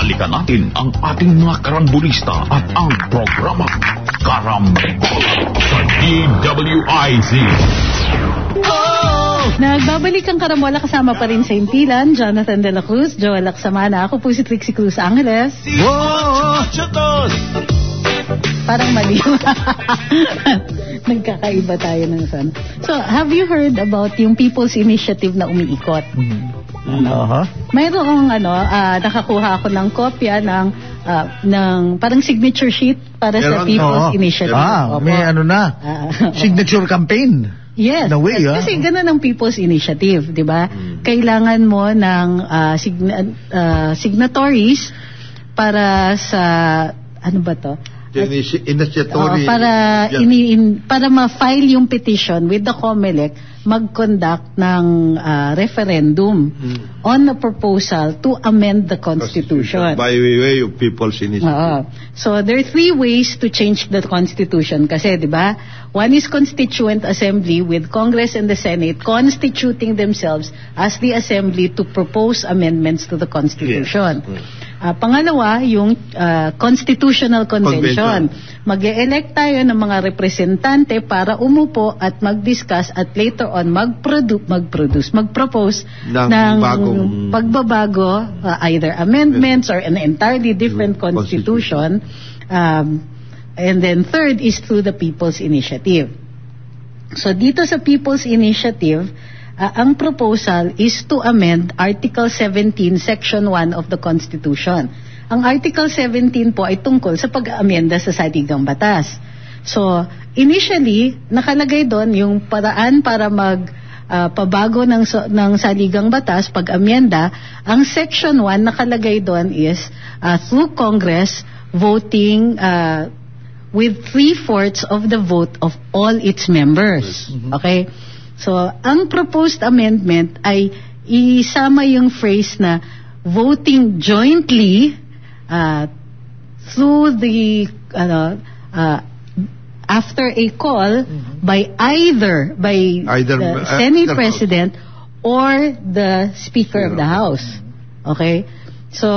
balikan natin ang ating mga karambulista at ang programang Karambikola sa DWIZ. Nagbabalik ang Karambola, kasama pa rin sa Intilan, Jonathan De La Cruz, Joel Laksamana. Ako po si Trixie Cruz Angeles. Parang mali. Nagkakaiba tayo ng san. So, have you heard about yung People's Initiative na umiikot? Mayroong nakakuha ako ng kopya ng parang signature sheet para sa People's Initiative. May signature campaign. Yes, kasi ganun ang People's Initiative, di ba? Kailangan mo ng signatories para sa, ano ba to? Para ma-file yung petition with the COMELEC, mag-conduct ng referendum on a proposal to amend the Constitution. By way of People's Initiative. So there are 3 ways to change the Constitution kasi, di ba? One is Constituent Assembly with Congress and the Senate constituting themselves as the Assembly to propose amendments to the Constitution. Yes. Pangalawa, yung Constitutional Convention. Mag-e-elect tayo ng mga representante para umupo at mag-discuss at later on mag-propose ng pagbabago, either amendments or an entirely different constitution. And then third is through the People's Initiative. So dito sa People's Initiative, ang proposal is to amend Article 17, Section 1 of the Constitution. Ang Article 17 po ay tungkol sa pag-amenda sa saligang batas. So, initially, nakalagay doon yung paraan para pabago ng saligang batas, pag-amenda. Ang Section 1 nakalagay doon is through Congress voting with 3/4 of the vote of all its members. Okay? So, ang proposed amendment ay isama yung phrase na voting jointly through the after a call by either the Senate President or the Speaker of the House. Okay? So,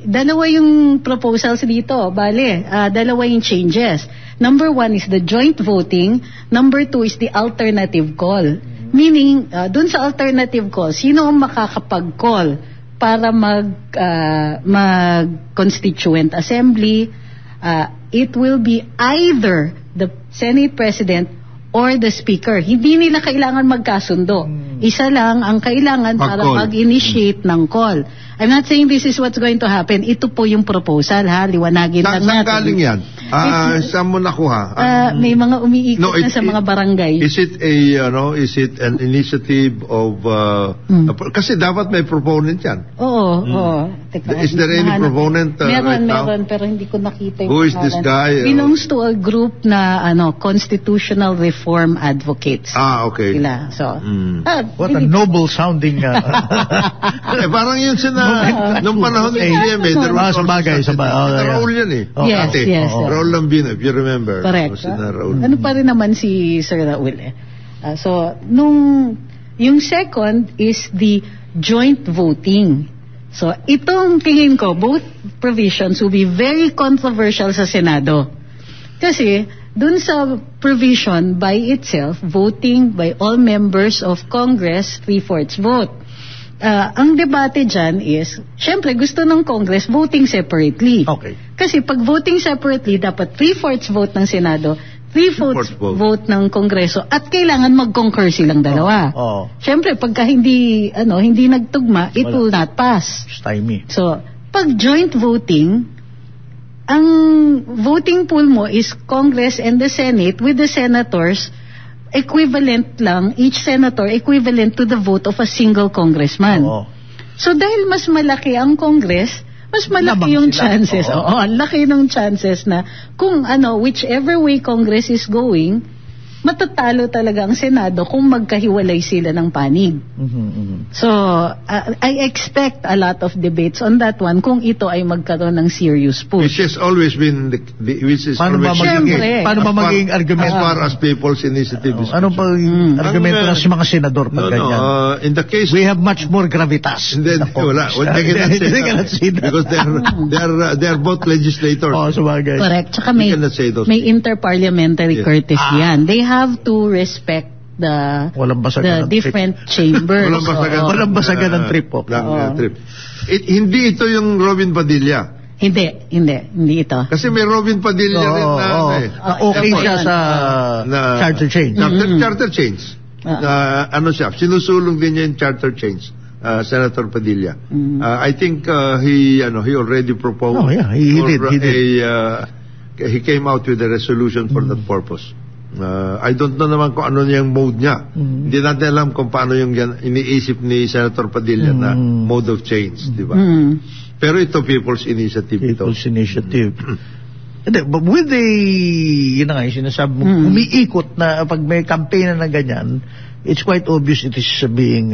dalawa yung proposals dito. Dalawa yung changes. Number 1 is the joint voting. Number 2 is the alternative call. Meaning, dun sa alternative call, sino ang makakapag-call para mag-constituent assembly? It will be either the Senate President or the Speaker. Hindi nila kailangan magkasundo. Isa lang ang kailangan para mag-initiate ng call. I'm not saying this is what's going to happen. Ito po yung proposal, ha? Liwanagin lang natin. Saan galing yan? Saan mo nakuha? May mga umiikot na sa mga barangay. Is it an initiative of... kasi dapat may proponent yan. Oo. Is there any proponent right now? Meron, pero hindi ko nakita yung Who is this guy? Belongs to a group na Constitutional Reform Advocates. Okay. Sila. So, what a noble sounding... parang yun nung panahon ni GMA, Raul yan eh. Yes. Raul Lambino, if you remember. Correct. Ano pa rin naman si Sir Raul eh. So, yung second is the joint voting. So, itong tingin ko, both provisions will be very controversial sa Senado. Kasi, dun sa provision by itself, voting by all members of Congress, 3/4 vote. Ang debate dyan is, syempre gusto ng Congress voting separately. Okay. Kasi pag voting separately, dapat 3/4 vote ng Senado, 3/4 vote ng Kongreso, at kailangan mag-concur silang dalawa. Syempre, pagka hindi nagtugma, it will not pass. Stymie. So, pag joint voting, ang voting pool mo is Congress and the Senate with the senators equivalent lang, each senator equivalent to the vote of a single congressman. So dahil mas malaki ang Congress, mas malaki yung chances. Ang laki ng chances na kung whichever way Congress is going, matatalo talaga ang Senado kung magkahiwalay sila ng panig. So, I expect a lot of debates on that one kung ito ay magkaroon ng serious push. Which has always been which is Paano ba magiging argument? As far as People's Initiative is Anong argumento ng mga senador pag ganyan? In the case, we have much more gravitas. They cannot say that. Because they are both legislators. Sabagay. Correct. Tsaka may interparliamentary courtesy yan. They have to respect the different chambers. Walang basagan ng trip. Hindi ito yung Robin Padilla. Hindi ito. Kasi may Robin Padilla rin na okay siya sa charter change. Charter change. Siya, sinusulong din niya yung charter change. Senator Padilla. I think he already proposed. He did. He came out with a resolution for that purpose. I don't know naman kung ano yung mode niya. Hindi natin alam kung paano yung iniisip ni Senator Padilla na mode of change, di ba? Pero ito People's Initiative. People's Initiative. But with yung sinasabi mo, umiikot na pag may campaign na ganyan, it's quite obvious it is being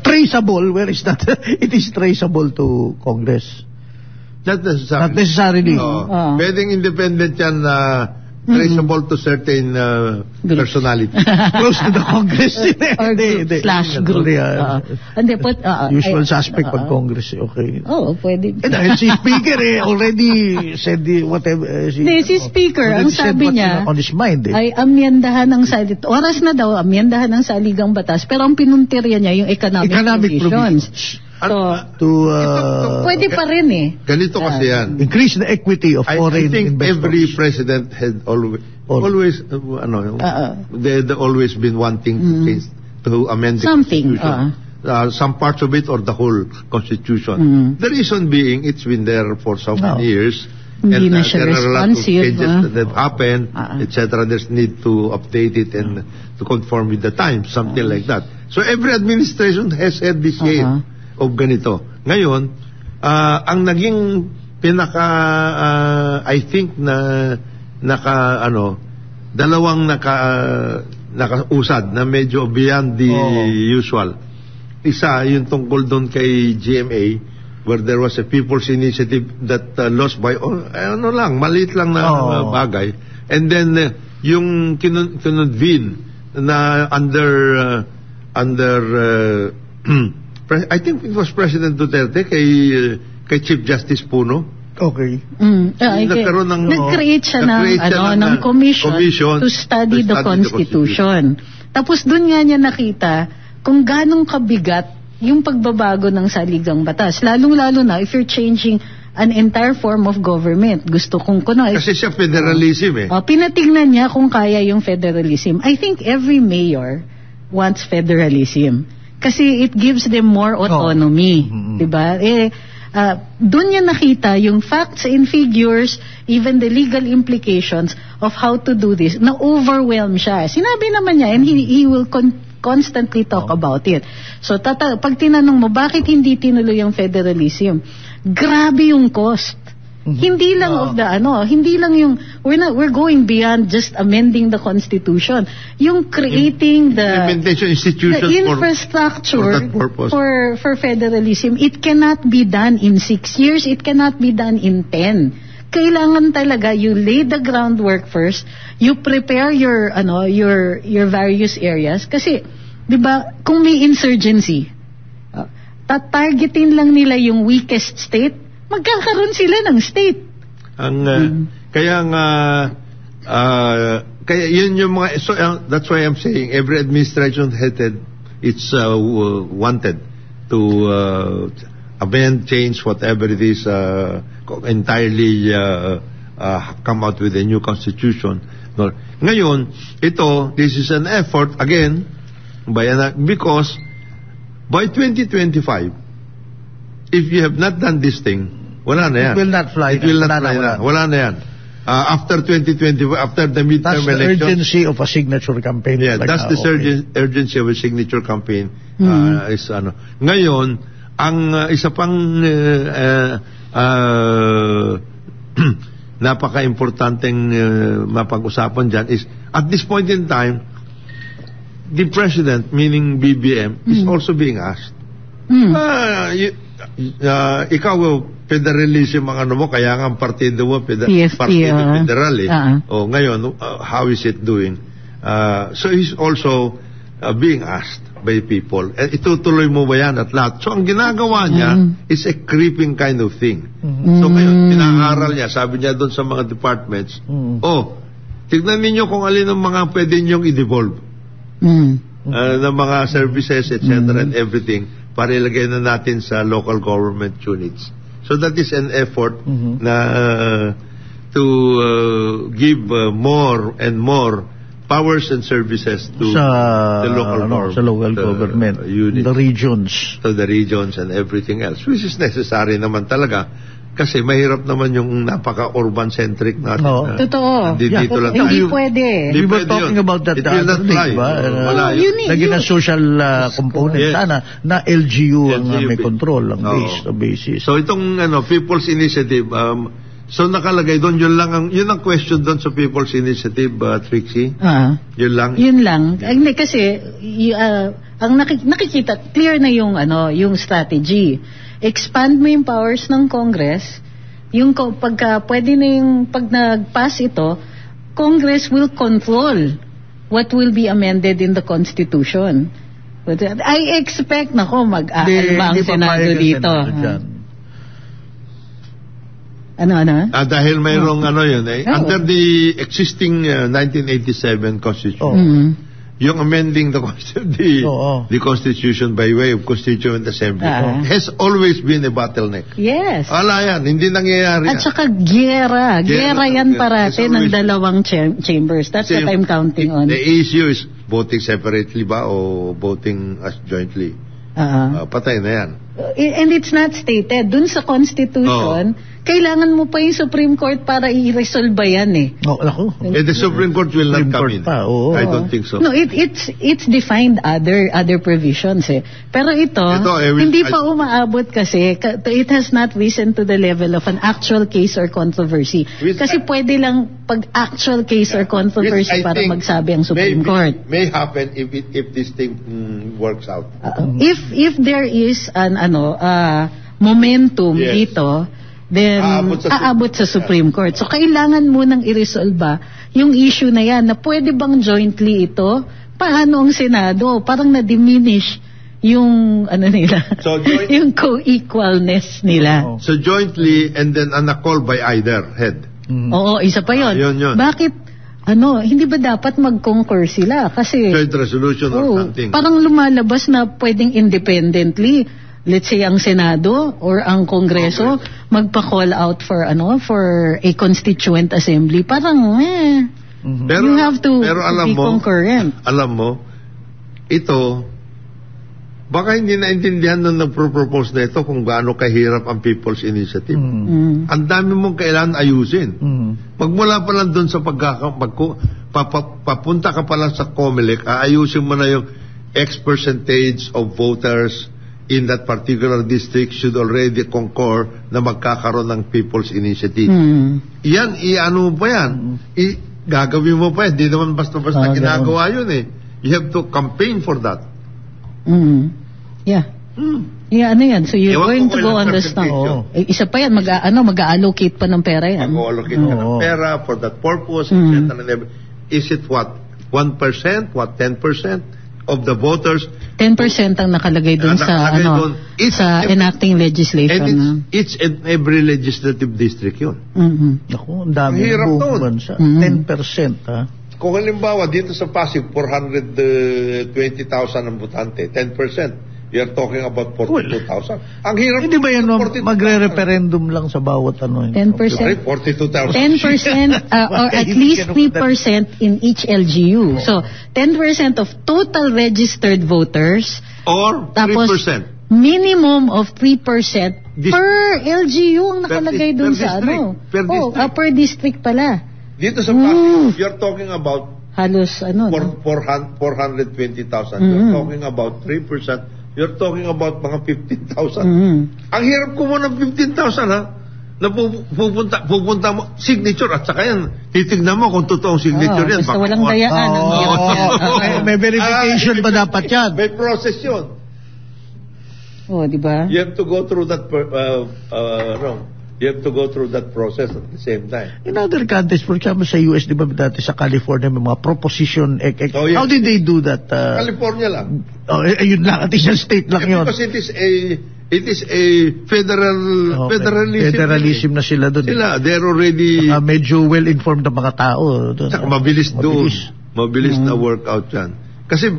traceable. Where is that? It is traceable to Congress. Not necessarily. Pwedeng independent yan na traceable to certain personality. Close to the Congress. Or slash group. Usual suspect pag Congress. Okay. Pwede. Si Speaker already said whatever. Si Speaker, ang sabi niya, on his mind, ay amyendahan ng oras na daw, amyendahan ng saligang batas, pero ang pinuntirya niya yung economic provisions. Pwede pa rin Ganito kasi yan. Increase the equity of foreign investors. I think every president had always they always been wanting to amend the Constitution. Some parts of it or the whole Constitution. The reason being, it's been there for so many years. And there are a lot of changes that have happened, etc. There's need to update it and to conform with the times, something like that. So every administration has had this shade of ganito. Ngayon, ang naging I think dalawang nakausad na medyo beyond the usual. Isa, yung tungkol doon kay GMA, where there was a People's Initiative that lost by, maliit lang na bagay. And then, yung kinonvene na under I think it was President Duterte kay Chief Justice Puno. Okay. Nag-create siya ng commission to study the Constitution. Tapos doon nga niya nakita kung ganong kabigat yung pagbabago ng saligang batas. Lalong-lalo na if you're changing an entire form of government. Gusto kong kasi siya federalism pinatingnan niya kung kaya yung federalism. I think every mayor wants federalism. Kasi it gives them more autonomy. Diba? Doon niya nakita yung facts and figures, even the legal implications of how to do this. Na-overwhelm siya. Sinabi naman niya, and he will constantly talk about it. So, pag tinanong mo, bakit hindi tinuloy yung federalism? Grabe yung cost. Hindi lang hindi lang yung we're going beyond just amending the Constitution. Yung creating the infrastructure for federalism, it cannot be done in 6 years, it cannot be done in 10. Kailangan talaga you lay the groundwork first, you prepare your various areas kasi 'di ba kung may insurgency, tatargetin lang nila yung weakest state, magkakaroon sila ng state. Kaya yun yung mga that's why I'm saying every administration it's wanted to amend, change, whatever it is, entirely come out with a new constitution. Ngayon, this is an effort again because by 2025 if you have not done this thing, wala na yan. It will not fly. Wala na yan. After 2020, after the midterm elections. That's the urgency of a signature campaign. Yeah, that's the urgency of a signature campaign. Ngayon, ang isa pang napaka-importanteng mapag-usapan dyan is, at this point in time, the President, meaning BBM, is also being asked. Ikaw, federalism ang ano mo, kaya nga ang partido mo, PFP, partido federal eh. Ngayon, how is it doing? So he's also being asked by people. Itutuloy mo ba yan at lahat? So ang ginagawa niya is a creeping kind of thing. So ngayon, pinaaral niya, sabi niya doon sa mga departments, tignan ninyo kung alin ang mga pwede niyong i-devolve. Ng mga services, etc. and everything, para ilagay na natin sa local government units. So that is an effort na to give more and more powers and services to the local government units, the regions, to the regions and everything else, which is necessary naman talaga kasi mahirap naman yung napaka-urban centric natin. Totoo. Dito lang Hindi tayo. pwede. We were talking about that the other day, lagi na social component sana na LGU ang may control ang basis. So itong People's Initiative, so nakalagay doon, yun ang question doon sa People's Initiative, Trixie? Yun lang? Yun lang. Hindi kasi, ang nakikita, clear na yung strategy. Expand mo yung powers ng Congress, pagka pwede na pag nag-pass ito, Congress will control what will be amended in the Constitution. But I expect, mag-aalma ang Senado dito. Ano? Dahil mayroong yun eh. Under the existing 1987 Constitution, yung amending the Constitution by way of Constituent Assembly has always been a bottleneck. Yes. Wala yan, hindi nangyayari. At saka gera yan parate ng dalawang chambers. That's what I'm counting on. The issue is voting separately ba o voting as jointly? Patay na yan. And it's not stated. Dun sa Constitution, kailangan mo pa yung Supreme Court para i-resolve yan eh. The Supreme Court will not come in. I don't think so. No, it's defined other provisions eh. Pero ito hindi pa umaabot kasi it has not risen to the level of an actual case or controversy. Kasi pwede lang pag actual case or controversy para magsabi ang Supreme Court. May happen if this thing works out. If there is an momentum dito, then aabot sa Supreme Court. So kailangan munang i-resolve yung issue na yan, na pwede bang jointly ito? Paano ang Senado? Parang na-diminish yung nila, yung co-equalness nila. So jointly and then a call by either head. Oo, isa pa yun. Yun. Bakit hindi ba dapat mag-concur sila? Kasi joint resolution or something. Parang lumalabas na pwedeng independently, let's say ang Senado or ang Kongreso magpa-call out for a constituent assembly. Parang you have to be concurrent. Alam mo, ito baka hindi naintindihan nung nagpro-propose na ito kung gaano kahirap ang People's Initiative. Ang dami mong kailangan ayusin. Magmula pa lang doon sa papunta ka pa lang sa COMELEC, aayusin mo na yung X percentage of voters in that particular district should already concur na magkakaroon ng People's Initiative. Yan, ano pa yan? Gagawin mo pa yan. Hindi naman basta-basta ginagawa yun eh. You have to campaign for that. Yeah. Yeah, yan. So you're going to go on the stump. Isa pa yan, mag-allocate pa ng pera yan. Mag-allocate ka ng pera for that purpose. Is it what? 1%? What? 10%? Of the voters, 10% ang nakalagay doon sa enacting legislation. And it's in every legislative district yun. Ang dami ng buong bansa. 10%. Kung halimbawa dito sa Pasig 420,000 ang botante, 10%, you're talking about 42,000. Ang hirap. Hindi ba yan magre-referendum lang sa bawat 10%? 42,000. 10% or at least 3% in each LGU. So 10% of total registered voters or 3%. Tapos minimum of 3% per LGU ang nakalagay dun sa per district pala. Dito sa Pasig, you're talking about halos 420,000. You're talking about 3%. You're talking about mga 15,000. Ang hirap ko mo ng 15,000 ha. na pupunta mo, signature, at saka yan, titignan mo kung totoong signature yan. Basta walang dayaan. May verification pa dapat yan. May process yun. Di ba? You have to go through that, you have to go through that process at the same time. In other countries, for example, sa US, di ba dati sa California, may mga proposition. How did they do that? California lang. Ayun lang, at isang state lang yun. Because it is a federalism na sila doon. They're already... medyo well-informed na mga tao. Mabilis doon. Mabilis na workout yan. Kasi,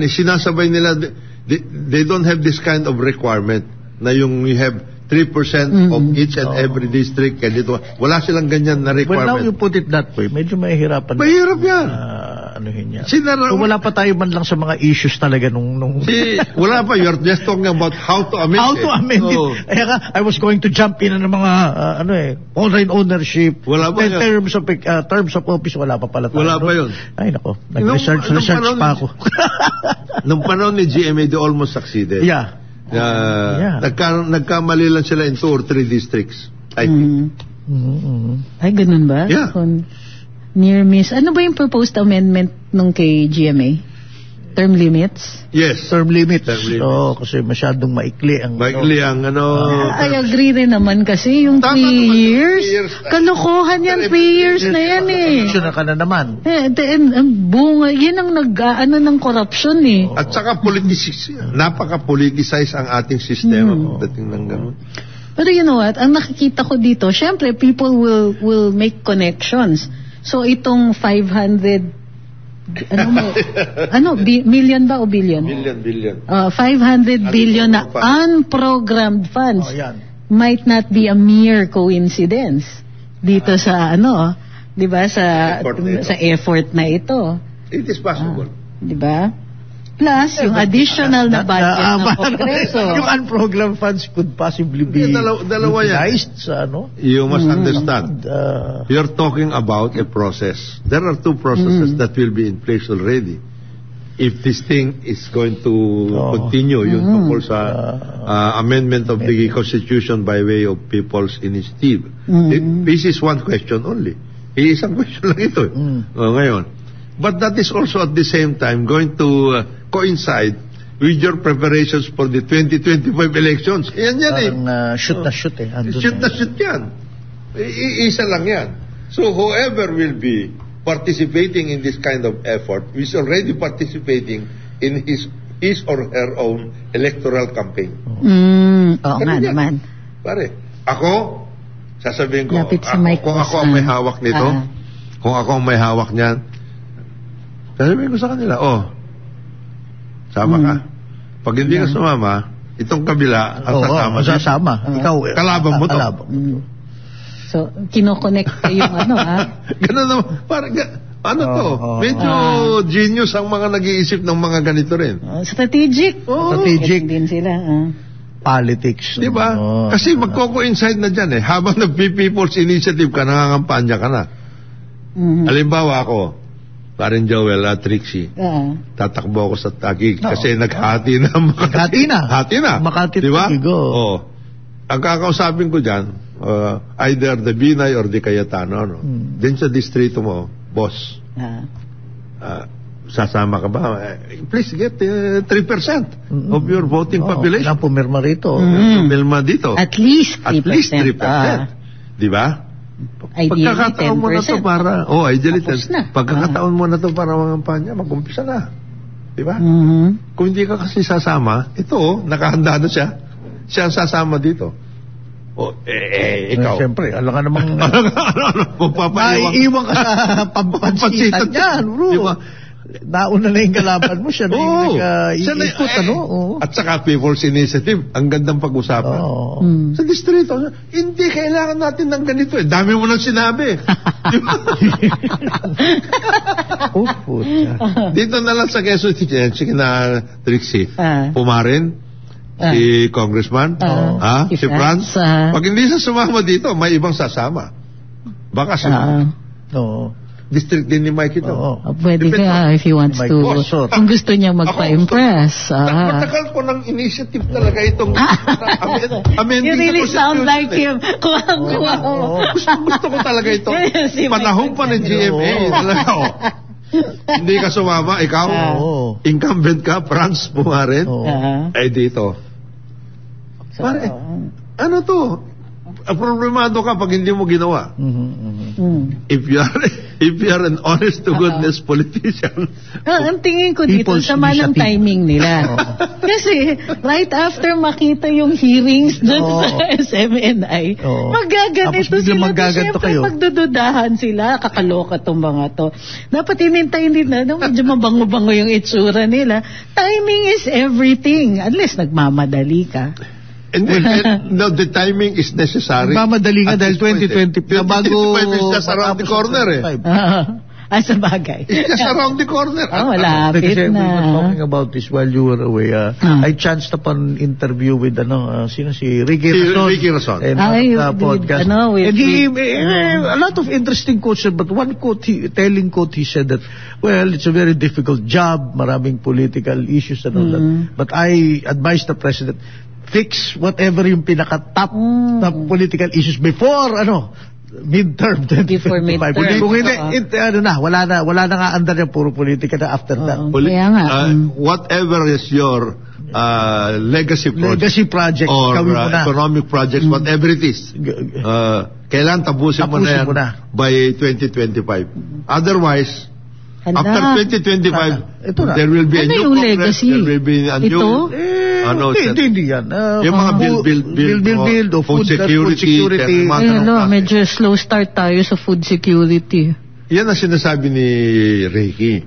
sinasabay nila, they don't have this kind of requirement na yung you have 3% of each and every district. Wala silang ganyan na requirement. Well, now you put it that way, medyo mahihirapan. Mahirap yan. Yan. So, wala pa tayo man lang sa mga issues talaga nung... Wala pa. You're just talking about how to amend it. I was going to jump in ng mga, online ownership. Wala pa yun. Terms of office, wala pa pala tayo. Wala pa yun. Ay, nako. Nag-research pa ako. Nung panahon ni GMA, they almost succeeded. Yeah. Nagkamali lang sila in 2 or 3 districts, I think. Ay, ganun ba? Yeah. Near miss. Ano ba yung proposed amendment nung kay GMA? Term limits? Yes. Term limits. Kasi masyadong maikli ang... I agree rin naman kasi yung 3 years. Kalokohan yan, 3 years na yan Corruption ka na naman. Bunga, yan ang ng corruption At saka napaka-politicize ang ating sistema dating ng gano'n. Pero you know what, ang nakikita ko dito, syempre people will make connections. So itong 500 million ba o billion? Billion. 500 billion na unprogrammed funds might not be a mere coincidence dito sa di ba sa effort na ito. It is possible. Di ba? Plus, yung additional na budget ng Kongreso. Yung unprogrammed funds could possibly be dalawa utilized sa You must understand. You're talking about a process. There are 2 processes that will be in place already. If this thing is going to continue, yung tungkol sa amendment of the Constitution by way of people's initiative. This is one question only. Isang question lang ito. Ngayon. But that is also at the same time going to coincide with your preparations for the 2025 elections. Yan shoot na shoot Shoot na shoot yan. Isa lang yan. So whoever will be participating in this kind of effort is already participating in his or her own electoral campaign. Oo nga naman. Pare, ako, sasabihin ko, kung ako ang may hawak nito, kung ako ang may hawak niyan, sasabihin ko sa kanila, sama ka. Pag hindi ka sumama, itong kabila ang sasama. Ikaw, kalaban mo to. So, kinoconnect yung Ganun naman. Parang, medyo genius ang mga nag-iisip ng mga ganito rin. Strategic. Strategic. Din sila. Politics. Diba? Kasi magko-coincide na dyan Habang nag-People's Initiative ka, nangangampanya ka na. Halimbawa ako, Parin Joel at Trixie. Tatakbo ako sa Taguig kasi naghati na. Hati na. Makati diba? Taguig. Ang kakausapin ko dyan, either the Binay or the Cayetano. Din sa distrito mo, boss. Sasama ka ba? Please get 3% of your voting population. Pumirma rito. Pumirma dito. At least 3%. Diba? Pagkakataon mo na to para pagkakataon mo na to para mangampanya, mag-umpisa na. Diba? Kung hindi ka kasi sasama, ito nakahanda na siya ang sasama dito. Ikaw. Siyempre, alam ka namang iiwan ka sa pampansitan yan, bro. Diba? Nauna na yung kalaban mo, siya na yung nag-iikot, At saka People's Initiative, ang gandang pag-usapan. Sa distrito, hindi kailangan natin ng ganito Dami mo nang sinabi. Dito na lang sa Quezon City, na Trixie, Pumarin, si Congressman, si Franz. Pag hindi sa sumama dito, may ibang sasama. Baka sumama. district din ni Mike ito. Pwede Depende ka if he wants My to. boss, sir. Kung gusto niya magpa-impress. Matagal ko ng initiative talaga itong amending You really the sound like Constitution, him. Kuha. Gusto ko talaga ito. Si Mike. Panahon pa ng GMA. Talaga, Hindi ka sumama, ikaw. Incumbent ka, Franz Pumarin. Ay, dito. Pare, ano to? Problemado ka pag hindi mo ginawa. If you are an honest to goodness politician. Ang tingin ko dito, People's sama ng Initiative. timing nila. Kasi right after makita yung hearings doon sa SMNI, magaganito Tapos biglang sila. magaganto Siyempre kayo. magdududahan sila. Kakaloka tong mga to. Dapat hinintayin din na medyo mabango-bango yung itsura nila. Timing is everything. Unless nagmamadali ka. And no, the timing is necessary. Mamadali nga At dahil this point, 2020 na bago 2025 is just around the corner Sa bagay. It's just around the corner. Malapit Kasi we na. were talking about this while you were away. I chanced upon interview with sino si Ricky Rason. Ricky Rason. And podcast. And he a lot of interesting quotes, but one quote, telling quote, he said that, well, it's a very difficult job, maraming political issues and all that. But I advise the president, fix whatever yung pinaka-top na political issues before midterm 2025. Before midterm. Kung hindi, wala na nga andar yung puro politika na after that. Kaya nga. Whatever is your legacy project or gawin mo na. economic projects, whatever it is, kailan tapusin mo na yan by 2025. Otherwise, after 2025, there will be a new Congress, there will be a new... Hindi yan. Yung mga build, food security. Medyo slow start tayo sa food security. Yan ang sinasabi ni Ricky.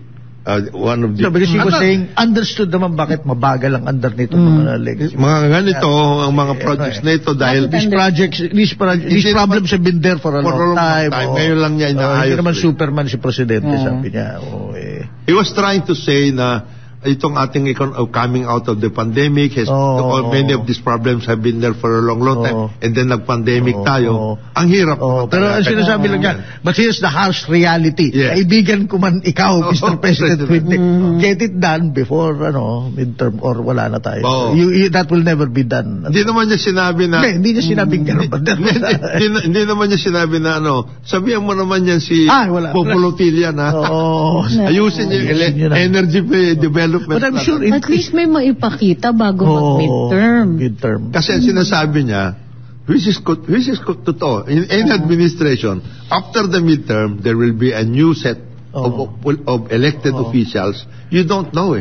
One of the... Because he was saying, understood naman bakit mabagal ang under nito mga legacy. Mga ganito, ang mga projects na ito dahil... These problems have been there for a long time. Ngayon lang niya inaayos. Hindi naman Superman si Presidente, sabi niya. He was trying to say na itong ating coming out of the pandemic, many of these problems have been there for a long time, and then nag-pandemic tayo. Ang hirap. Pero ang sinasabi lang niya, but here's the harsh reality. Kaibigan ko man ikaw, Mr. President, get it done before midterm or wala na tayo. That will never be done. Hindi naman niya sinabi na... Hindi niya sinabing gano'n. Hindi naman niya sinabi na sabihan mo naman yan si Popolotilya na ayusin niya yung energy development. But I'm sure at least may maipakita bago midterm. Kasi ang sinasabi niya, which is totoo, in any administration, after the midterm, there will be a new set of elected officials. You don't know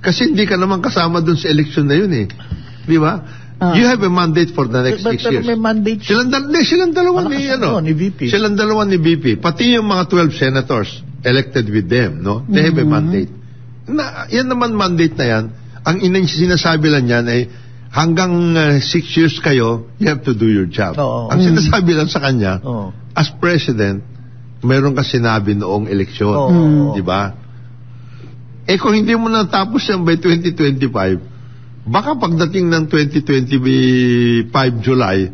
Kasi hindi ka naman kasama dun sa election na yun Di ba? You have a mandate for the next 6 years. May mandate. Silang dalawa ni VP. Silang dalawa ni VP. Pati yung mga 12 senators elected with them, no? They have a mandate. Yan naman mandate na yan. Ang sinasabi lang yan ay hanggang 6 years kayo, you have to do your job. Ang sinasabi lang sa kanya, as president, meron ka sinabi noong eleksyon. Di ba? Kung hindi mo natapos yan by 2025, baka pagdating ng 2025 July,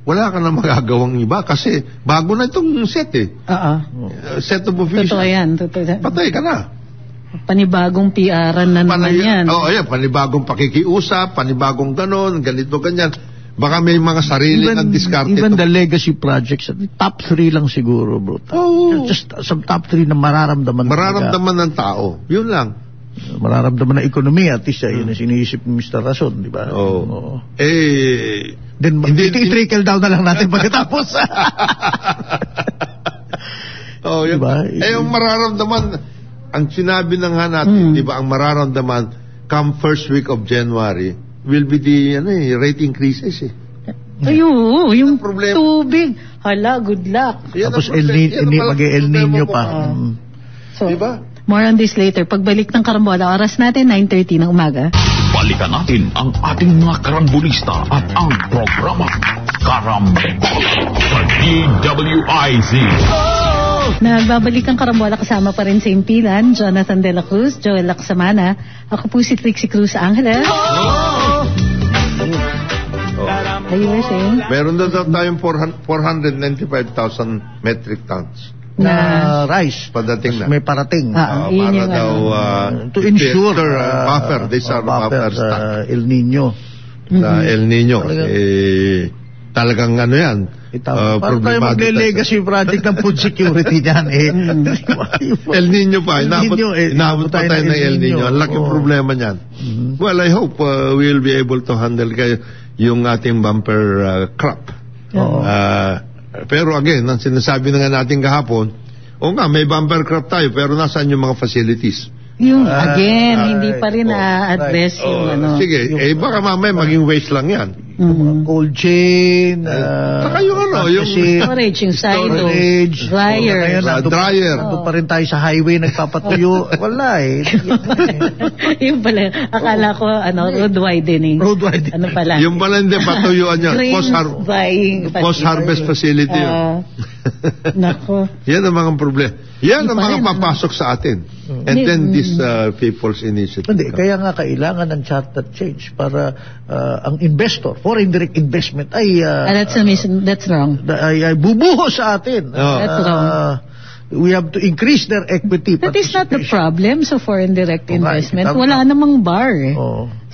wala ka na magagawang iba kasi bago na itong set set of officials. Totoo yan. Patay ka na. Panibagong PR-an na naman yan. Panibagong pakikiusap, panibagong ganito, ganyan. Baka may mga sarili ng diskarte. Even the legacy projects, top 3 lang siguro, bro. Just some top 3 na mararamdaman. Mararamdaman ng tao. Yun lang. Mararamdaman ng ekonomiya, at least yun ang siniisip ni Mr. Rason, di ba? Then, i-trickle down na lang natin pagkatapos. Diba? Yung mararamdaman, ang sinabi na nga natin, di ba, ang mararamdaman come first week of January will be the rate increases yung tubig. Hala, good luck. Tapos mag-El Nino pa. So, diba? More on this later. Pagbalik ng Karambola, oras natin 9:30 ng umaga. Balikan natin ang ating mga karambulista at ang programa Karambola sa DWIZ. Nagbabalik ang Karambola, kasama pa rin sa impilan, Jonathan De La Cruz, Joel Lacsamana. Ako po si Trixie Cruz Angeles. Are you saying? Meron na daw tayong 495,000 metric tons na rice. Padating na. May parating. Yun para yung daw To ensure buffer. These are buffer stock. El Nino. El Nino. Talagang ano yan. Paano tayo magle-legacy project ng food security dyan El Nino pa. Inaabot pa tayo ng El Nino. Ang laking problema niyan. Well, I hope we'll be able to handle yung ating bumper crop. Pero again, ang sinasabi na nga natin kahapon, may bumper crop tayo, pero nasaan yung mga facilities? Yung hindi pa rin na-address yung ano. Sige, baka mamaya maging waste lang yan. Cold chain, saka yung yung storage, yung silo, dryer. Dryer. Doon pa rin tayo sa highway nagpapatuyo. Wala Yung pala, akala ko road widening. Road widening. Ano pala? Yung pala hindi patuyuan niya. Post-harvest facility yun. Nako. Yan ang mga problema. Yan ang mga papasok sa atin. And then this people's initiative. Hindi, kaya nga kailangan ng charter change para ang investor, foreign direct investment ay that's wrong. Ay bubuho sa atin. That's wrong. We have to increase their equity. That is not the problem sa foreign direct investment. Wala namang bar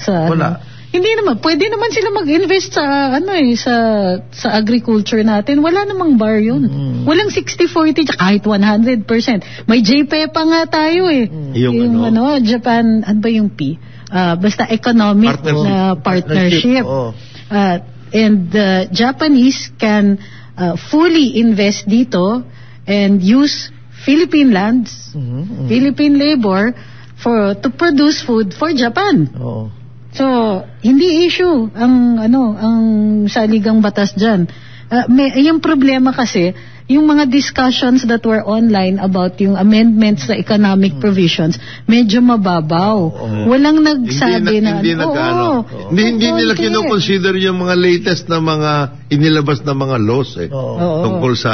wala. Hindi naman, pwede naman sila mag-invest sa sa agriculture natin. Wala namang bar yun. Walang 60-40 kahit 100%. May JPE pa nga tayo Yung Japan, ano ba yung P? Basta economic partnership. And the Japanese can fully invest dito and use Philippine lands, Philippine labor to produce food for Japan. So, hindi issue ang saligang batas diyan. Yung problema kasi, yung mga discussions that were online about yung amendments sa economic provisions, medyo mababaw. Walang nagsabi Hindi nila kinoconsider yung mga latest na mga inilabas na mga laws tungkol sa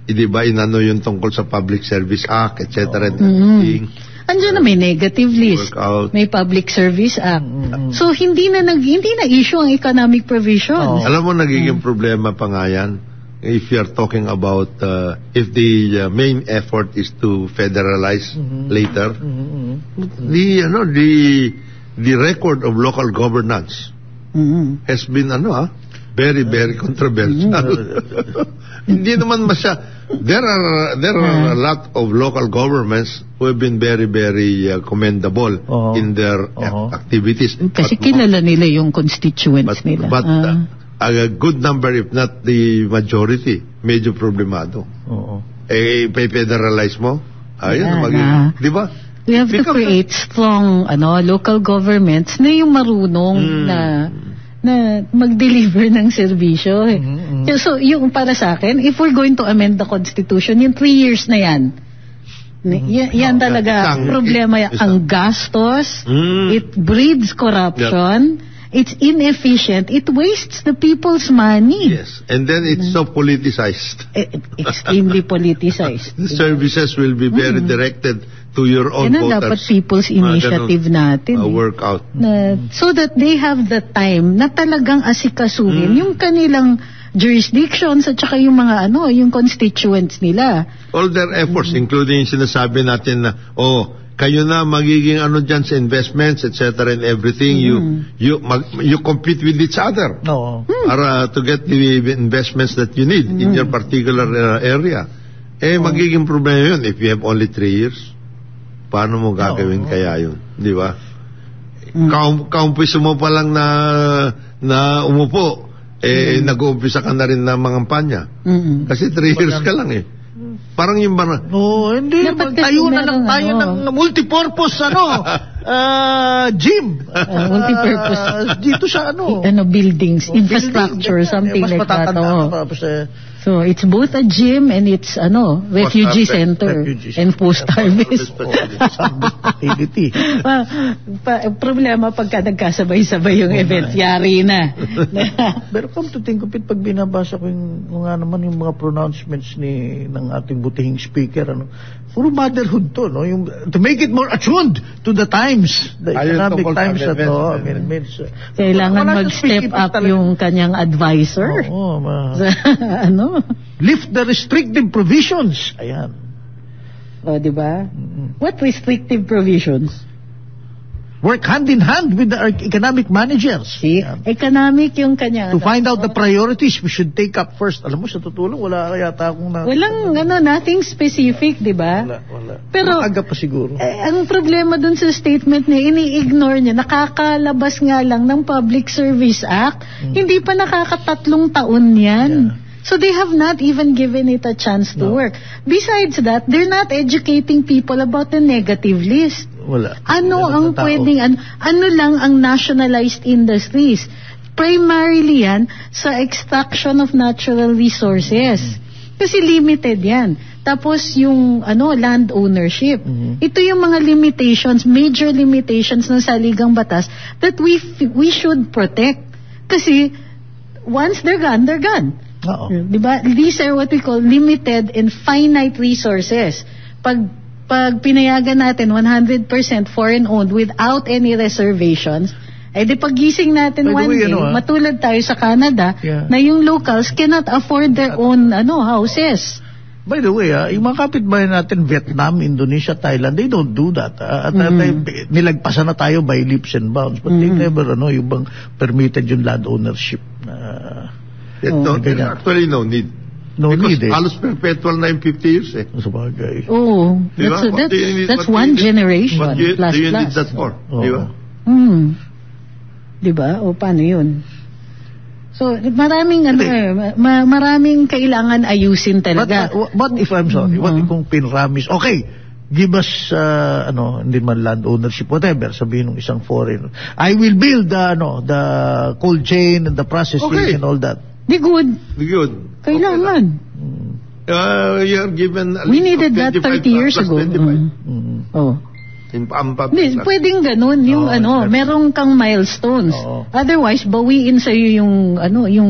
yung tungkol sa Public Service Act, etc. Andiyan na may negative list, may Public Service Act. So hindi na issue ang economic provisions. Alam mo, nagiging problema pa nga yan. If you're talking about if the main effort is to federalize later, the record of local governance has been very, very controversial. Hindi naman there are a lot of local governments who have been very, very commendable in their activities. Kasi kilala nila yung constituents nila. But a good number, if not the majority, medyo problemado. Federalize mo? Di ba? We have to create strong local governments na yung marunong na mag-deliver ng serbisyo. So, yung para sa akin, if we're going to amend the Constitution, yung 3 years na yan, yan talaga problema. Ang gastos, it breeds corruption, it's inefficient, it wastes the people's money. Yes, and then it's so politicized. Extremely politicized. The services will be very directed to your own voters. Dapat people's initiative natin. Work out. So that they have the time na talagang asikasuhin yung kanilang jurisdictions at saka yung mga yung constituents nila. All their efforts, including yung sinasabi natin na, kayo na magiging dyan sa investments, etc. and everything, you compete with each other para to get the investments that you need in your particular area. Magiging problema yun if you have only 3 years. Paano mo gagawin kaya yun? Di ba? Kaumpisa mo pa lang na umupo, nag-uumpisa ka na rin na mangampanya. Kasi 3 years ka lang Parang yung hindi. Tayo na lang tayo ng multipurpose gym. Multipurpose. Dito sa buildings, infrastructure, something like that. So it's both a gym and it's refugee center and post-harvest. Problema pagka nagkasabay-sabay yung events, yari na. Pero come to think of it, pag binabasa ko yung mga pronouncements ng ating butihing speaker, puro motherhood to, to make it more attuned to the time. Times. The Ayun Economic tungkol sa Times na to. amendments. Kailangan Wala siyang mag-step specific up talaga. yung kanyang advisor. Oo, Ano? lift the restrictive provisions. Ayan. O, di ba? What restrictive provisions? Work hand in hand with the economic managers. See? Ayan. Economic yung kanya. To find out the priorities we should take up first. Alam mo, sa tutulong, wala yata akong Walang, nothing specific, di ba? Wala. Pero, Aga pa siguro. ang problema dun sa statement niya, ini-ignore niya, nakakalabas nga lang ng Public Service Act. Hindi pa nakakatatlong taon yan. Yeah. So they have not even given it a chance to work. Besides that, they're not educating people about the negative list. Wala. Ano Wala ang na tao. pwedeng, ano lang ang nationalized industries? Primarily yan sa extraction of natural resources. Kasi limited yan. Tapos yung land ownership. Ito yung mga limitations, major limitations ng saligang batas that we should protect. Kasi once they're gone, they're gone. Oo. Diba? These are what we call limited and finite resources. Pag pinayagan natin 100% foreign owned without any reservations, di pagising natin By the one way, day, matulad tayo sa Canada, na yung locals cannot afford their own houses. By the way, yung mga kapitbahay natin, Vietnam, Indonesia, Thailand, they don't do that. At nilagpasan na tayo by leaps and bounds. But they never, yung bang permitted yung land ownership. Actually, no need. No Because need, halos perpetual na yung 50 years Sabagay. Oh, Diba? that's one generation. What do you need that for? Oo. Diba? Diba? O paano yun? So, maraming maraming kailangan ayusin talaga. But if I'm sorry, what kung pinramis, okay, give us, hindi man land ownership, whatever, sabihin ng isang foreigner, I will build the cold chain and the processing and all that. Di good. Good. Kailangan. You're given a We list needed of that 25 30 years plus ago. 25. Oh. In Pampap. Hindi, pwedeng ganun, yung merong kang milestones. Otherwise, bawiin sa'yo yung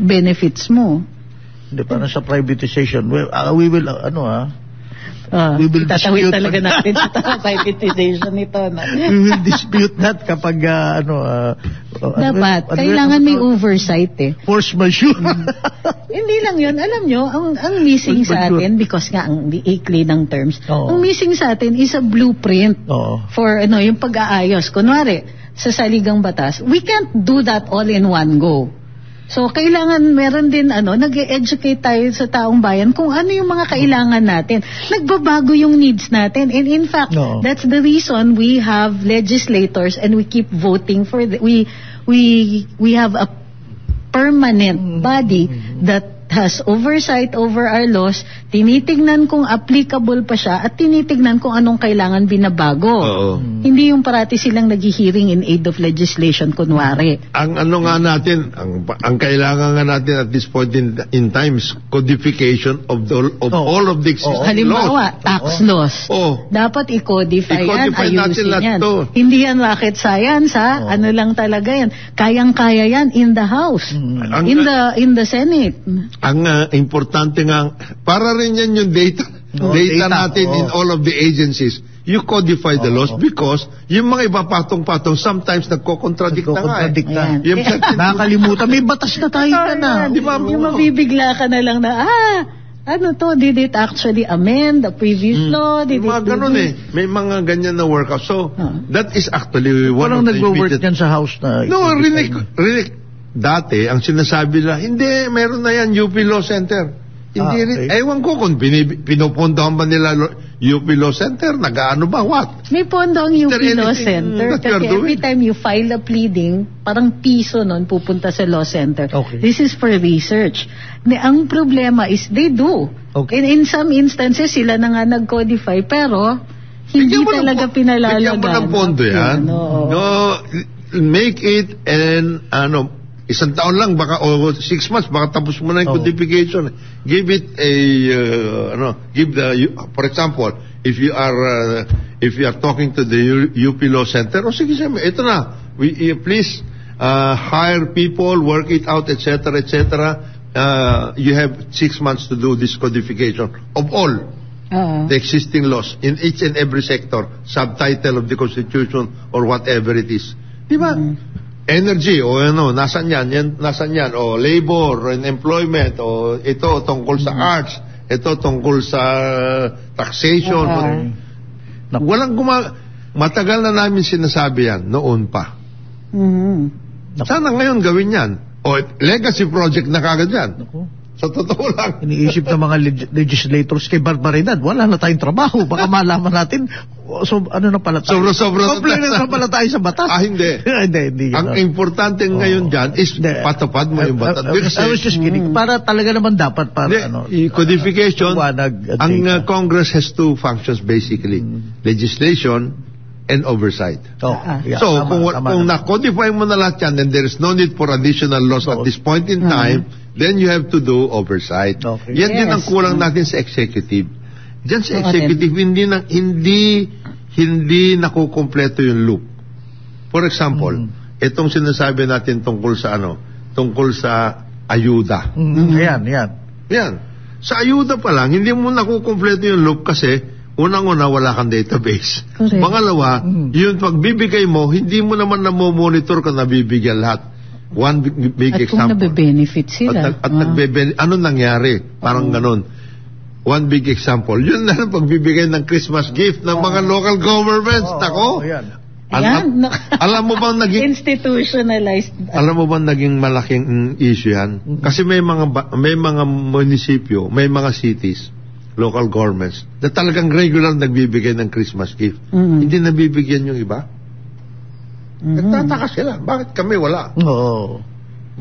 benefits mo. Hindi, parang sa privatization, we will, we will Tatawid dispute. talaga natin sa privatization nito. We will dispute that kapag, Dapat, kailangan may oversight force majeure. Hindi lang yun. Alam nyo, ang missing sa atin, because nga, ang ikli ng terms, ang missing sa atin is a blueprint for yung pag-aayos. Kunwari, sa saligang batas, we can't do that all in one go. So, kailangan meron din, nag-educate tayo sa taong bayan kung ano yung mga kailangan natin. Nagbabago yung needs natin. And in fact, that's the reason we have legislators and we keep voting for, we have a permanent body that has oversight over our laws, tinitignan kung applicable pa siya at tinitignan kung anong kailangan binabago. Hindi yung parati silang nag-hearing in aid of legislation, kunwari. Ang nga natin, ang kailangan nga natin at this point in time is codification of all of the existing Halimbawa, laws. tax laws. Dapat i-codify yan, ayusin yan. Hindi yan rocket science, ano lang talaga yan. Kayang-kaya yan in the House, in the Senate. Ang importante nga, para rin yan yung data natin in all of the agencies. You codify the laws because yung mga iba patong-patong sometimes nagko-contradict na nga. Nakakalimutan, may batas na tayo na. Di ba? Yung mabibigla ka na lang na, did it actually amend the previous law? Did mga ganun may mga ganyan na workout. So, that is actually one of the nag-work yan sa House na. No, really. Dati, ang sinasabi nila, hindi, meron na yan, UP Law Center. Hindi rin. Ewan ko kung pinupundahan ba nila UP Law Center, nag-ano ba, what? May pondo ang UP Law Center. Kasi every time you file a pleading, parang piso nun pupunta sa Law Center. This is for research. Ang problema is, they do. In some instances, sila na nga nag-codify, pero hindi talaga pinalalagan. Bigyan mo ng pondo yan. No, make it isang taon lang baka o 6 months baka tapos mo na yung codification. Give it for example, if you are talking to the UP Law Center, sige ito na, please hire people, work it out, etc. You have 6 months to do this codification of all the existing laws in each and every sector, subtitle of the Constitution or whatever it is. Di ba? Energy, o nasan yan, o labor, and employment, o ito tungkol sa arts, ito tungkol sa taxation. Matagal na namin sinasabi yan, noon pa. Sana ngayon gawin yan. O legacy project na kagad yan. Sa totoo lang. Iniisip ng mga legislators kay barbaridad, wala na tayong trabaho. Baka malaman natin, ano na pala tayo? Sobra-sobra na pala tayo sa batas. Hindi. hindi. Ang importante ngayon dyan is patupad mo yung batas. I was just kidding. Para talaga naman dapat codification, ang Congress has two functions basically. Legislation and oversight. Kung na-codify mo na lahat yan, then there is no need for additional laws at this point in time, then you have to do oversight. Yan din ang kulang natin sa executive. Diyan sa executive, hindi nakukumpleto yung loop. For example, itong sinasabi natin tungkol sa ayuda. Yan. Sa ayuda pa lang, hindi mo nakukumpleto yung loop kasi unang-una, wala kang database. Correct. Pangalawa, yung pagbibigay mo, hindi mo naman namomonitor kung nabibigyan lahat. One big example. At kung nabe-benefit sila. Ano nangyari? Parang ganon. One big example. Yun na lang pagbibigay ng Christmas gift ng mga local governments. Alam mo bang naging institutionalized? Alam mo bang naging malaking issue yan? Kasi may mga munisipyo, may mga cities, local governments, na talagang regular nagbibigay ng Christmas gift. Hindi nabibigyan yung iba. Nagtataka sila. Bakit kami wala?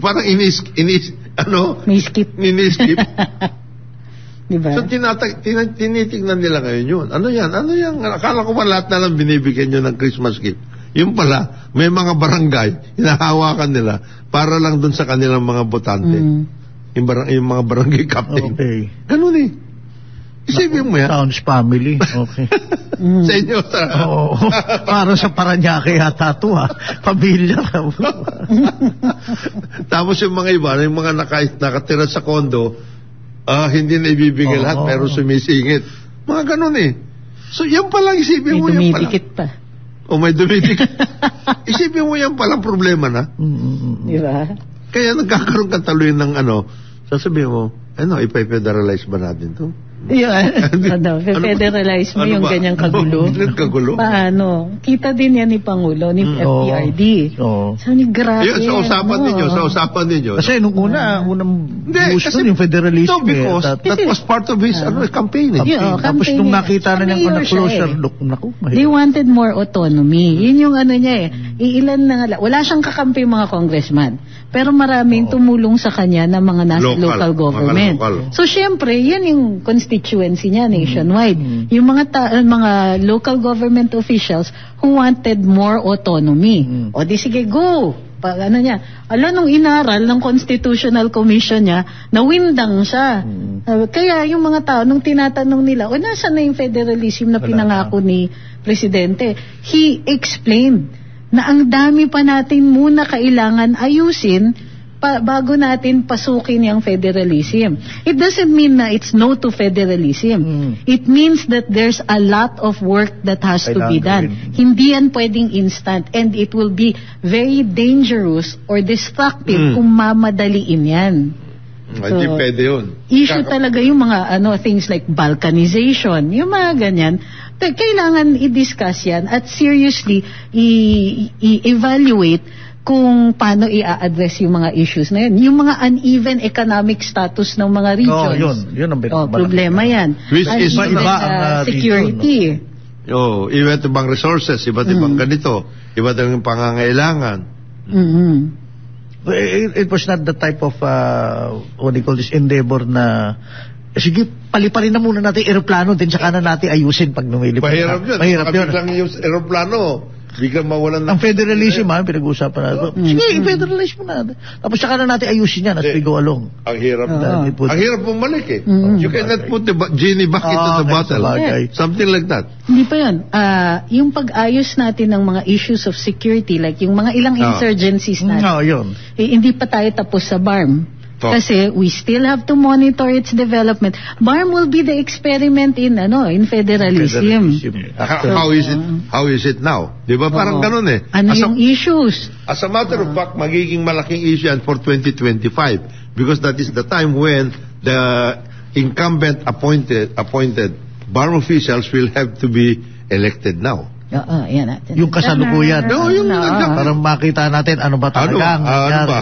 Parang Ni-skip. Diba? So tinitignan nila ngayon yun. Ano yan? Akala ko ba lahat na lang binibigyan nyo ng Christmas gift? Yung pala, may mga barangay, hinahawakan nila para lang dun sa kanilang mga botante. Yung mga barangay captain. Ganun eh. Isipin mo yan. Towns family. Okay. Sa inyo, para sa Paranaque yata ito pamilya. Tapos yung mga iba, yung mga nakatira sa kondo, hindi na ibibigay lahat pero sumisingit. Mga ganun eh. So yan palang isipin mo yan pala. Dumidikit pa. May dumidikit. Isipin mo yan palang problema na. Diba? Kaya nagkakaroon ka taloy ng sasabihin mo, ipa-federalize ba natin to? Federalize mo yung ganyang kagulo. Paano? Kita din yan ni Pangulo, ni FPRD. Sabi, grabe. Sa usapan ninyo. Kasi nung unang gusto yung federalism. No, because that was part of his campaign. Tapos nung nakita na niyang closer look, they wanted more autonomy. Yun yung niya ilan na nga, wala siyang kakampi mga congressman. Pero maraming tumulong sa kanya na mga nasa local government. So, syempre, yan yung constituency niya nationwide. Yung mga local government officials who wanted more autonomy. O di sige, go! Nung inaral ng Constitutional Commission niya, nawindang siya. Kaya yung mga tao, nung tinatanong nila, nasa na yung federalism na pinangako ni Presidente? He explained na ang dami pa natin muna kailangan ayusin bago natin pasukin yung federalism. It doesn't mean na it's no to federalism. It means that there's a lot of work that has to be done. Hindi yan pwedeng instant and it will be very dangerous or destructive kung mamadaliin yan. Hindi pwede yun. Issue talaga yung mga things like balkanization, yung mga ganyan. Kailangan i-discuss yan at seriously i-evaluate kung paano i-address yung mga issues na yun. Yung mga uneven economic status ng mga regions. Yun ang problema yan. Which is iba ang security. Iba't ibang resources, iba't ibang ganito, iba't ibang pangangailangan. It was not the type of what do you call this endeavor na sige, paliparin na muna natin aeroplano din saka na natin ayusin pag lumilipad. Mahirap yun. Mahirap yun. Biglang yung aeroplano, biglang mawalan ang federalism pinag-uusapan natin. Sige, i-federalize mo na. Tapos saka na natin ayusin yan as we go along. Ang hirap ang hirap bumalik eh. You cannot put the genie back into the bottle. Something like that. Hindi pa yun. Yung pag-ayos natin ng mga issues of security, like yung mga ilang insurgencies natin, yun. Hindi pa tayo tapos sa BARM. Kasi we still have to monitor its development. BARM will be the experiment in federalism. How is it now? Di ba parang ganun eh. Ano yung issues? As a matter of fact, magiging malaking issue yan for 2025 because that is the time when the incumbent appointed BARM officials will have to be elected now. Yan natin. Yung kasalukuyan. Para makita natin ano ba talagang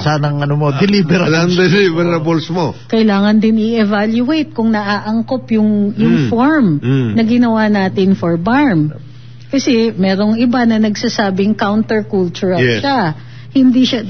sanang deliverables mo. Kailangan din i-evaluate kung naaangkop yung form na ginawa natin for BARM. Kasi merong iba na nagsasabing countercultural siya. Hindi siya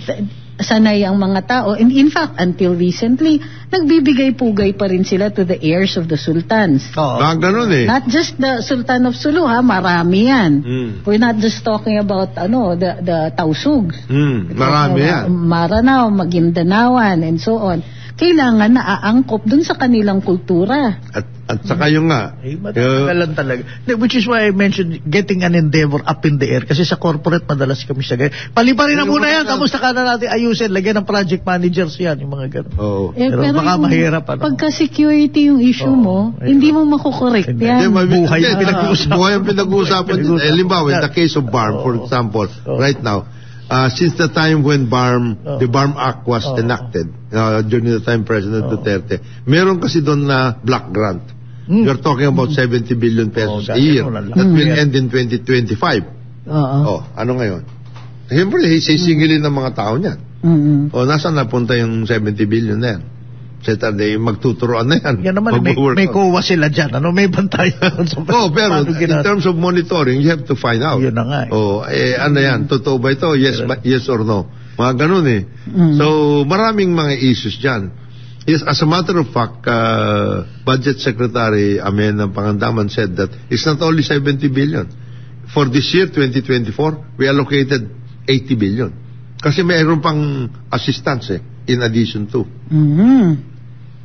sanay ang mga tao. And in fact, until recently, nagbibigay-pugay pa rin sila to the heirs of the sultans. Ganun eh. Not just the Sultan of Sulu, marami yan. We're not just talking about the Tausugs. Marami yan. Maranao, Magindanawan, and so on. Kailangan naaangkop dun sa kanilang kultura. At saka yung nga. Matagalan talaga. Which is why I mentioned getting an endeavor up in the air. Kasi sa corporate, madalas kami sa ganyan. Paliparin na muna yan. Kamusta ka na natin ayusin? Lagyan ng project managers yan. Yung mga gano'n. Pero baka mahirap. Pagka security yung issue mo, hindi mo makukorekt yan. Buhay yung pinag-uusapan. Buhay yung pinag-uusapan. Halimbawa, in the case of BARM, for example, right now, since the time when the BARM Act was enacted, during the time President Duterte, meron kasi doon na black grant. You're talking about 70 billion pesos a year. That will end in 2025. Ano ngayon? Siyempre, sisingilin ng mga tao niyan. Nasaan napunta yung 70 billion na yan? Saturday, magtuturoan na yan. Yan naman, may COA sila dyan. May bantayan. Pero in terms of monitoring, you have to find out. Yun na nga. Ano yan? Totoo ba ito? Yes or no? Mga ganun eh. So, maraming mga issues dyan. Yes, as a matter of fact, Budget Secretary Amen ng Pangandaman said that it's not only 70 billion. For this year, 2024, we allocated 80 billion. Kasi mayroon pang assistance in addition to.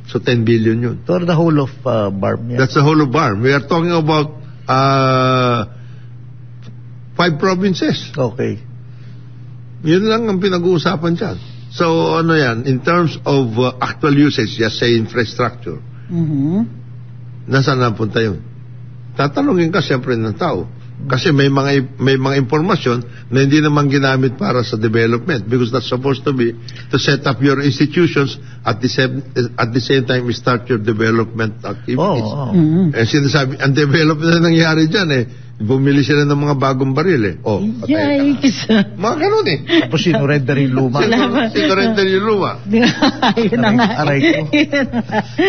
So 10 billion yun. For the whole of BARM. Yeah. That's the whole of BARM. We are talking about 5 provinces. Okay. Yun lang ang pinag-uusapan dyan. So ano yan, in terms of actual usage, just say infrastructure, nasaan napunta yun? Tatanungin ka siyempre ng tao. Kasi may mga impormasyon na hindi naman ginamit para sa development because that's supposed to be to set up your institutions at the same time start your development activities. Sinasabi, ang development na nangyari dyan bumili sila ng mga bagong baril Yikes. Mga ganun Tapos sinurrender yung luma. Sinurrender yung luma. Yun na nga.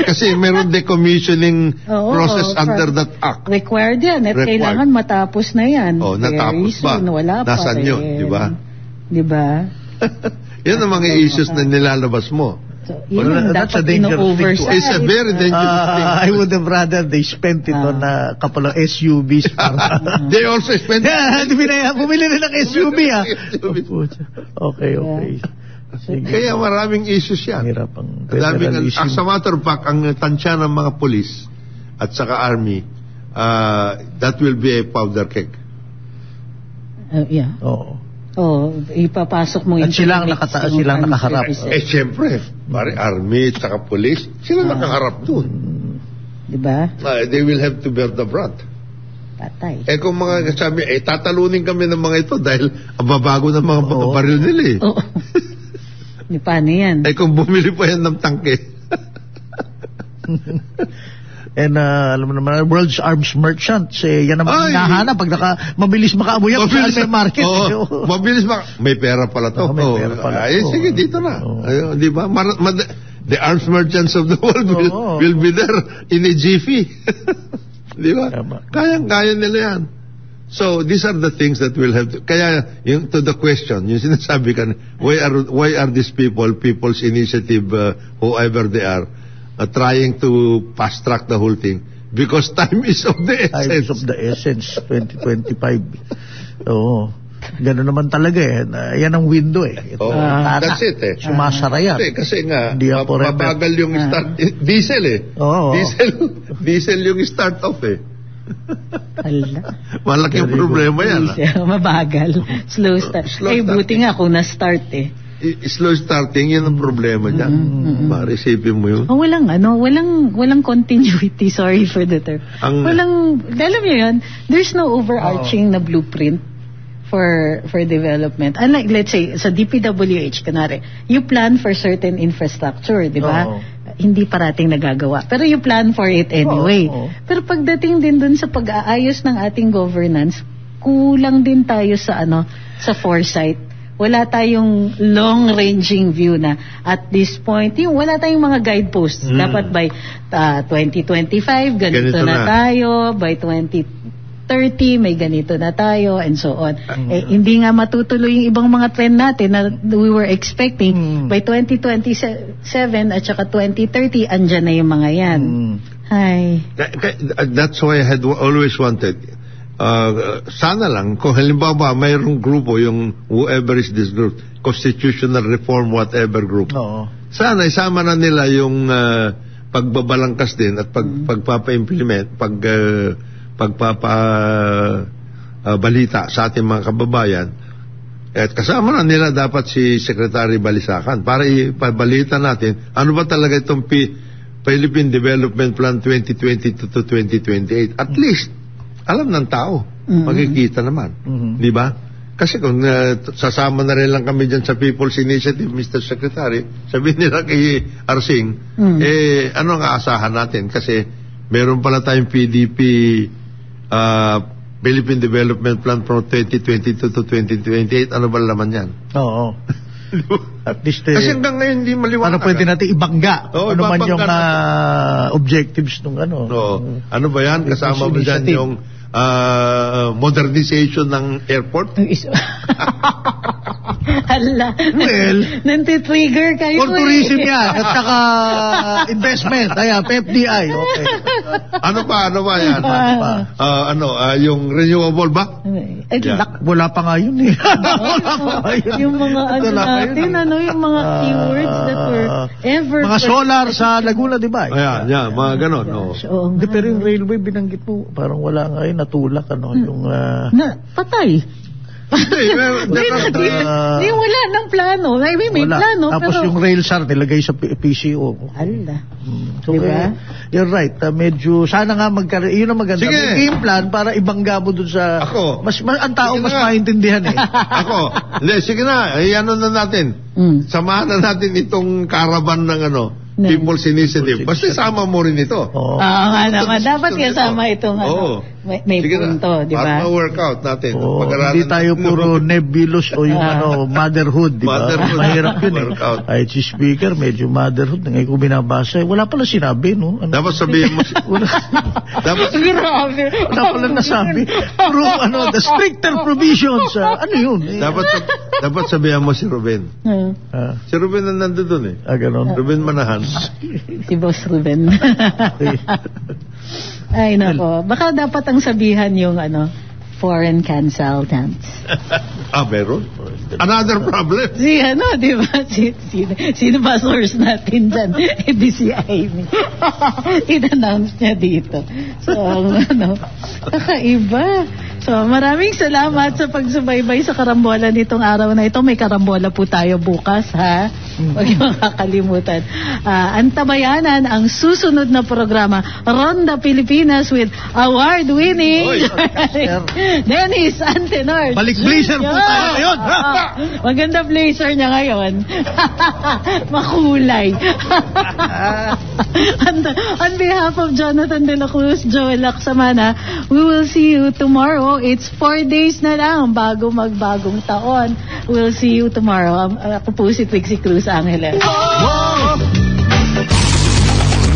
Kasi meron decommissioning process under that act. Required yan. At kailangan matapos na yan. Natapos ba? Wala pa Nasaan yun? Diba? Yan ang mga issues na nilalabas mo. That's a dangerous thing. It's a very dangerous thing. I would have rather they spent it on a couple of SUVs. They also spent it. Bumili rin ng SUV Okay. Kaya maraming issues yan. As a matter of fact, ang tansya ng mga police at saka army, that will be a powder keg. Ipapasok mo at silang nakaharap. Siyempre, army at saka police, sila nakaharap dun. Diba? They will have to bear the brunt. Patay. Kung mga sabi, tatalunin kami ng mga ito dahil ang babago ng mga baril nila Paano yan? Kung bumili pa yan ng tangke. And alam mo naman, World's Arms Merchants, yan naman hinahanap pag mabilis makaamoy yan sa market. Mabilis may pera pala to. Sige, dito na. Di ba? The arms merchants of the world will be there in a jiffy. Di ba? Kaya nila yan. So these are the things that will have to, kaya to the question, yung sinasabi ka, why are these people's initiative, whoever they are, trying to fast track the whole thing because time is of the essence. Time is of the essence. 2025. Gano'n naman talaga yan ang window that's it sumasara yan. Kasi nga mabagal yung start. Diesel diesel yung start off Malaking problema yan. Mabagal. Slow start. Buti nga kung na-start slow starting, yun ang problema niya. Marisipin mo yun. Walang continuity, sorry for the term. Alam mo yun, there's no overarching na blueprint for development. Unlike, let's say, sa DPWH, kanari, you plan for certain infrastructure, di ba? Hindi parating nagagawa. Pero you plan for it anyway. Pero pagdating din dun sa pag-aayos ng ating governance, kulang din tayo sa sa foresight. Wala tayong long-ranging view na at this point, wala tayong mga guideposts. Dapat by 2025, ganito na tayo. By 2030, may ganito na tayo, and so on. Hindi nga matutuloy yung ibang mga trend natin na we were expecting. By 2027 at saka 2030, andyan na yung mga yan. Hi. That's why I had always wanted... sana lang, kung halimbawa mayroong grupo, yung whoever is this group, constitutional reform, whatever group, sana isama na nila yung pagbabalangkas din at pagpapa-implement, pagpapabalita sa ating mga kababayan. At kasama na nila dapat si Secretary Balisacan para ipabalita natin ano ba talaga itong Philippine Development Plan 2022 to 2028. At least alam ng tao, makikita naman. Di ba? Kasi kung sasama na rin lang kami dyan sa People's Initiative, Mr. Secretary, sabihin nila kay Arsing, ano ang aasahan natin? Kasi meron pala tayong PDP, Philippine Development Plan from 2022 to 2028. Ano ba laman yan? Oo. At least, kasi hanggang ngayon hindi maliwanag. Ano pwede natin ibangga? Ano man yung objectives nung ano? Ano ba yan? Kasama mo dyan yung modernization ng airport? Hala. Well, nanti-trigger kayo. For tourism yan. At saka investment. Kaya, FDI. Okay. Ano ba yan? Yung renewable ba? Wala pa nga yun eh. Yung mga natin, yung mga keywords that were ever... Mga solar sa Laguna, di ba? Ayan, mga ganon. Pero yung railway binanggit mo, parang wala nga yun, natulak, yung... patay. Hindi, wala ng plano. May plano. Tapos yung Railsar nilagay sa PCO. Hala. So, diba? You're right. Medyo, sana nga yun ang maganda. Sige. May game plan para ibangga mo dun sa... Ako. Ang tao mas maintindihan eh. Ako. Sige na. Ano na natin. Samahan na natin itong caravan ng People's Initiative. Basta sama mo rin ito. Oo nga naman. Dapat kasama itong may punto, di ba? Para ma-workout natin. Hindi tayo puro nebulous o yung motherhood, di ba? Mahirap yun eh. Kahit si speaker, medyo motherhood. Ngayon ko binabasa, wala pala sinabi, no? Dapat sabihin mo... Grabe. Wala pala nasabi. Puro, the stricter provisions. Ano yun? Dapat sabihin mo si Ruben. Si Ruben na nandun dun eh. Ganon. Ruben Manahan. Si Boss Ruben. Ay, nako. Baka dapat ang sabihan yung foreign consultants. Meron? Another problem. Di ba? Sino ba source natin dyan? Di si Amy. In-announce niya dito. So, kakaiba. So, maraming salamat sa pagsubaybay sa karambola nitong araw na ito. May karambola po tayo bukas, ha? Huwag yung makakalimutan. Antabayanan ang susunod na programa, Ronda Pilipinas with award-winning Dennis Antenor. Balik blazer po tayo ngayon. Maganda blazer niya ngayon. Makulay. On behalf of Jonathan De La Cruz, Joel Lacsamana, we will see you tomorrow. It's 4 days na lang bago magbagong taon. We'll see you tomorrow. Ako po si Trixie Cruz Angeles.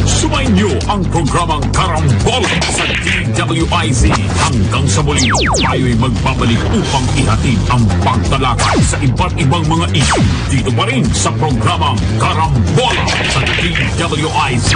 Sumainyo ang programang Karambola sa DWIZ. Hanggang sa muli, tayo'y magbabalik upang ihatid ang pagtalakay sa iba't ibang mga issue. Dito pa rin sa programang Karambola sa DWIZ.